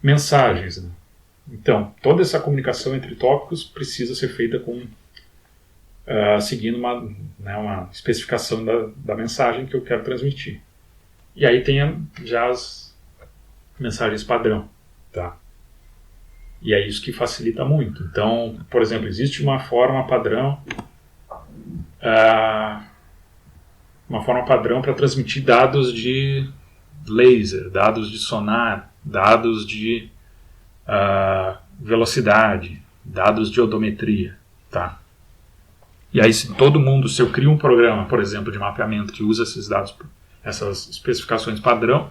mensagens, né? Então, toda essa comunicação entre tópicos precisa ser feita seguindo uma especificação da mensagem que eu quero transmitir. E aí tem já as mensagens padrão, tá? E é isso que facilita muito. Então, por exemplo, existe uma forma padrão para transmitir dados de laser, dados de sonar, dados de velocidade, dados de odometria, tá? E aí se eu crio um programa, por exemplo, de mapeamento que usa esses dados, essas especificações padrão,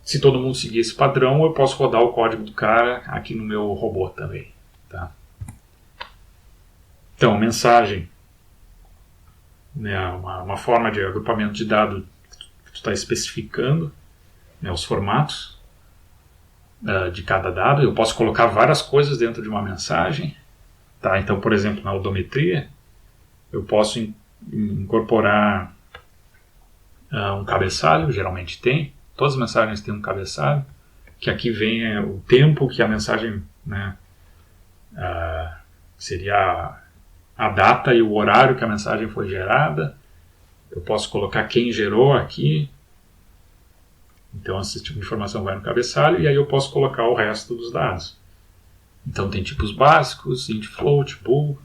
se todo mundo seguir esse padrão, eu posso rodar o código do cara aqui no meu robô também, tá? Então, mensagem, né, uma forma de agrupamento de dados que tu está especificando, né, os formatos de cada dado. Eu posso colocar várias coisas dentro de uma mensagem, tá? Então, por exemplo, na odometria, eu posso incorporar um cabeçalho, geralmente tem. Todas as mensagens têm um cabeçalho, que aqui vem o tempo que a mensagem, né, seria a data e o horário que a mensagem foi gerada. Eu posso colocar quem gerou aqui. Então esse tipo de informação vai no cabeçalho e aí eu posso colocar o resto dos dados. Então tem tipos básicos, int, float, bool,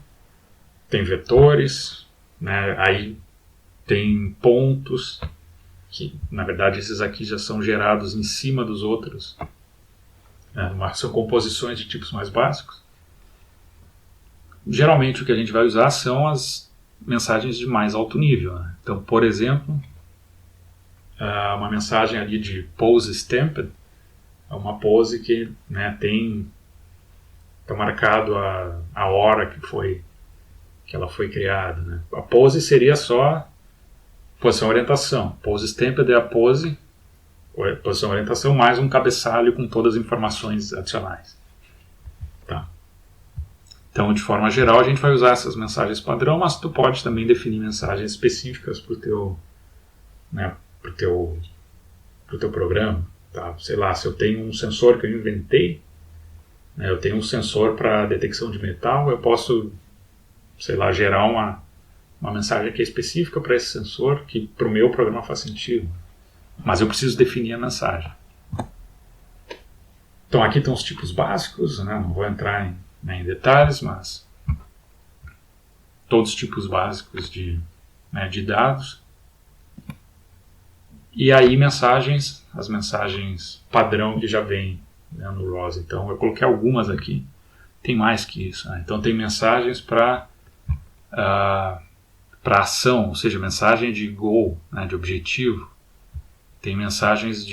tem vetores, né, aí tem pontos, que na verdade esses aqui já são gerados em cima dos outros, né, são composições de tipos mais básicos. Geralmente o que a gente vai usar são as mensagens de mais alto nível, né? Então, por exemplo, uma mensagem ali de pose stamped é uma pose que, né, está marcado a hora que ela foi criada, né? A pose seria só posição e orientação. Pose stamped é a pose, posição e orientação, mais um cabeçalho com todas as informações adicionais. Tá. Então, de forma geral, a gente vai usar essas mensagens padrão, mas tu pode também definir mensagens específicas para o teu, né, pro teu programa. Tá? Sei lá, se eu tenho um sensor que eu inventei, né, eu tenho um sensor para detecção de metal, eu posso, sei lá, gerar uma mensagem que é específica para esse sensor, que para o meu programa faz sentido. Mas eu preciso definir a mensagem. Então aqui estão os tipos básicos, né? Não vou entrar em detalhes, mas todos os tipos básicos de dados. E aí as mensagens padrão que já vem, né, no ROS. Então eu coloquei algumas aqui, tem mais que isso, né? Então tem mensagens para ação, ou seja, mensagem de goal, né, de objetivo. Tem mensagens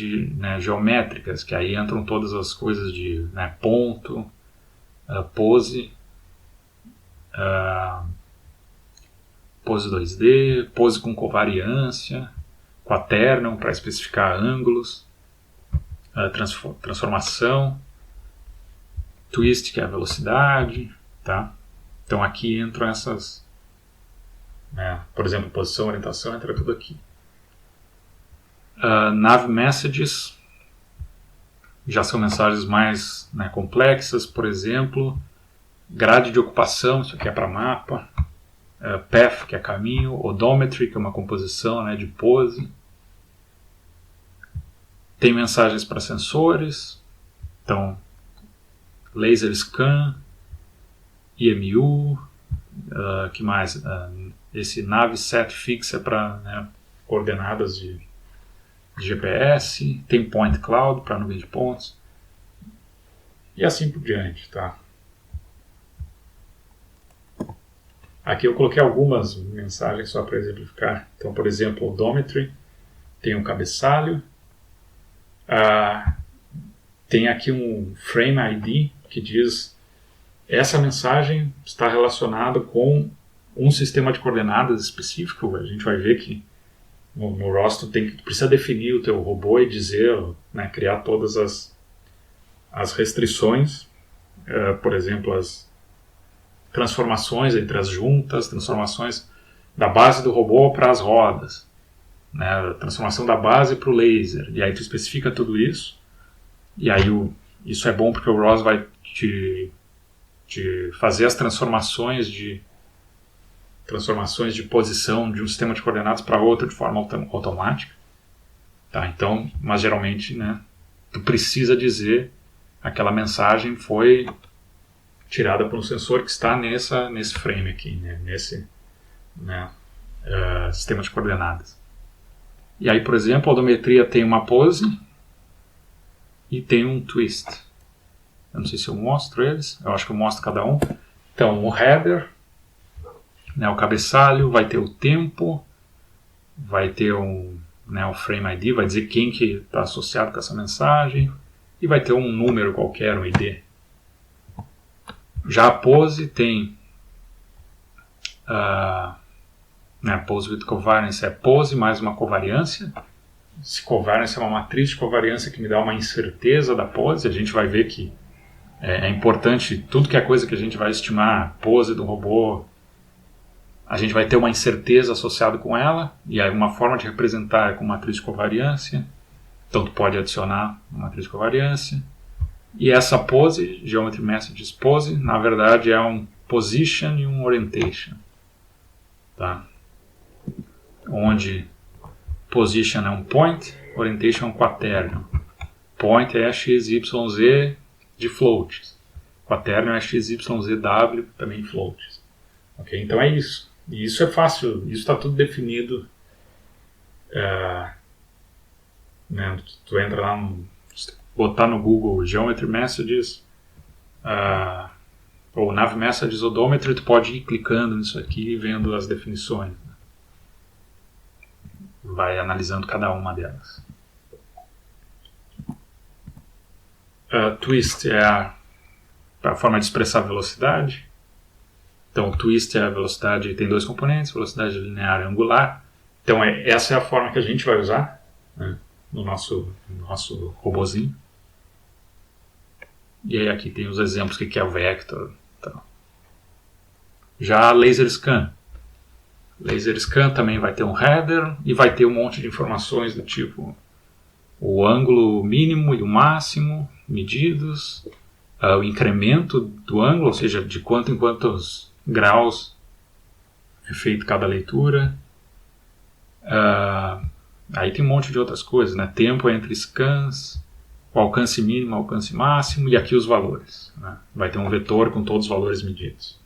geométricas, que aí entram todas as coisas de, né, ponto, pose, pose 2D, pose com covariância, quaternion para especificar ângulos, transformação, twist, que é a velocidade, tá? Então aqui entram essas, né, por exemplo, posição, orientação, entra tudo aqui. Nav messages já são mensagens mais, né, complexas, por exemplo, grade de ocupação, isso aqui é para mapa, path, que é caminho, odometry, que é uma composição, né, de pose. Tem mensagens para sensores, então laser scan, EMU, que mais? Esse nav set fix é para, né, coordenadas de GPS, tem point cloud para nuvem de pontos e assim por diante, tá? Aqui eu coloquei algumas mensagens só para exemplificar. Então, por exemplo, odometry tem um cabeçalho, tem aqui um frame ID que diz essa mensagem está relacionada com um sistema de coordenadas específico. A gente vai ver que no ROS tu precisa definir o teu robô e dizer, né, criar todas as restrições, por exemplo, as transformações entre as juntas, transformações da base do robô para as rodas, né, a transformação da base para o laser, e aí tu especifica tudo isso, E aí isso é bom porque o ROS vai te fazer as transformações de posição de um sistema de coordenadas para outro de forma automática. Tá? Então, mas geralmente, né, tu precisa dizer aquela mensagem foi tirada por um sensor que está nesse frame aqui, né, nesse sistema de coordenadas. E aí, por exemplo, a odometria tem uma pose e tem um twist. Eu não sei se eu mostro eles, eu acho que eu mostro cada um. Então, o header, né, o cabeçalho, vai ter o tempo, vai ter o frame ID, vai dizer quem que está associado com essa mensagem, e vai ter um número qualquer, um ID. Já a pose tem pose with covariance é pose mais uma covariância. Se covariance é uma matriz de covariância que me dá uma incerteza da pose, a gente vai ver que é importante, tudo que é coisa que a gente vai estimar, pose do robô, a gente vai ter uma incerteza associada com ela, e aí uma forma de representar é com matriz de covariância, então tu pode adicionar uma matriz de covariância. E essa pose, Geometry Messages Pose, na verdade é um position e um orientation. Tá? Onde position é um point, orientation é um quaternion. Point é XYZ de floats. Quaternion é XYZW, também floats. Okay? Então é isso. E isso é fácil, isso está tudo definido. Tu entra lá, botar no Google Geometry Messages ou Nav Messages Odometry, tu pode ir clicando nisso aqui e vendo as definições. Né? Vai analisando cada uma delas. Twist é a forma de expressar a velocidade. Então, o twist é a velocidade, tem dois componentes, velocidade linear e angular. Então, essa é a forma que a gente vai usar, né, no nosso robozinho. E aí aqui tem os exemplos que é o vector. Então. Já laser scan. Laser scan também vai ter um header e vai ter um monte de informações do tipo o ângulo mínimo e o máximo medidos, o incremento do ângulo, ou seja, de quanto em quantos graus é feito cada leitura. Aí tem um monte de outras coisas, né? Tempo entre scans, o alcance mínimo, o alcance máximo, e aqui os valores. Né? Vai ter um vetor com todos os valores medidos.